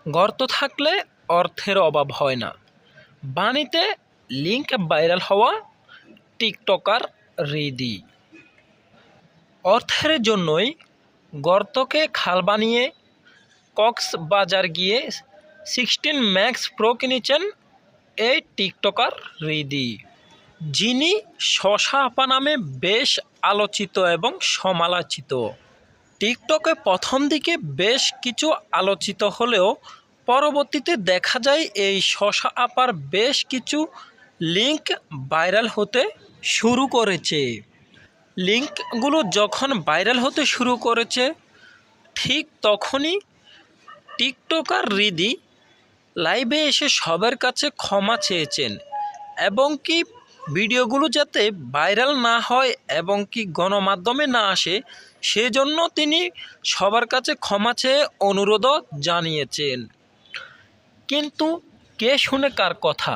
গর্ত থাকলে অর্থের অভাব হয় না। বাণীতে লিঙ্ক ভাইরাল হওয়া টিকটকার হৃদি। অর্থের জন্যই গর্তকে খাল বানিয়ে কক্সবাজার গিয়ে 16 ম্যাক্স প্রো কিনেছেন এই টিকটকার হৃদি, যিনি শশা আপা নামে বেশ আলোচিত এবং সমালোচিত। টিকটকে প্রথম দিকে বেশ কিছু আলোচিত হলেও পরবর্তীতে দেখা যায় এই শশা আপার বেশ কিছু লিঙ্ক ভাইরাল হতে শুরু করেছে। লিঙ্কগুলো যখন ভাইরাল হতে শুরু করেছে ঠিক তখনই টিকটকার হৃদি লাইভে এসে সবার কাছে ক্ষমা চেয়েছেন এবং কি ভিডিওগুলো যাতে ভাইরাল না হয় এবং কি গণমাধ্যমে না আসে সেজন্য তিনি সবার কাছে ক্ষমা চেয়ে অনুরোধও জানিয়েছেন। কিন্তু কে শুনে কার কথা,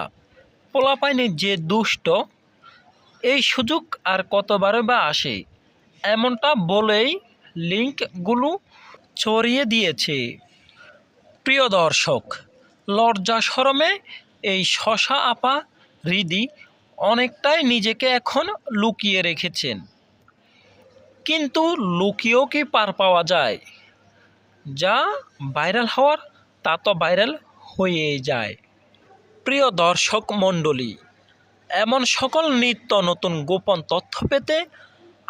পোলাপাইনে যে দুষ্ট, এই সুযোগ আর কতবারে বা আসে, এমনটা বলেই লিঙ্কগুলো ছড়িয়ে দিয়েছে। প্রিয় দর্শক, লজ্জা শরমে এই শশা আপা হৃদি অনেকটাই নিজেকে এখন লুকিয়ে রেখেছেন, কিন্তু লুকিয়েও কি পার পাওয়া যায়? যা ভাইরাল হওয়ার তা তো ভাইরাল হয়েই যায়। প্রিয় দর্শক মণ্ডলী, এমন সকল নিত্য নতুন গোপন তথ্য পেতে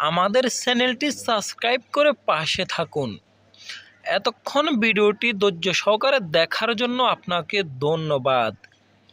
আমাদের চ্যানেলটি সাবস্ক্রাইব করে পাশে থাকুন। এতক্ষণ ভিডিওটি ধৈর্য সহকারে দেখার জন্য আপনাকে ধন্যবাদ।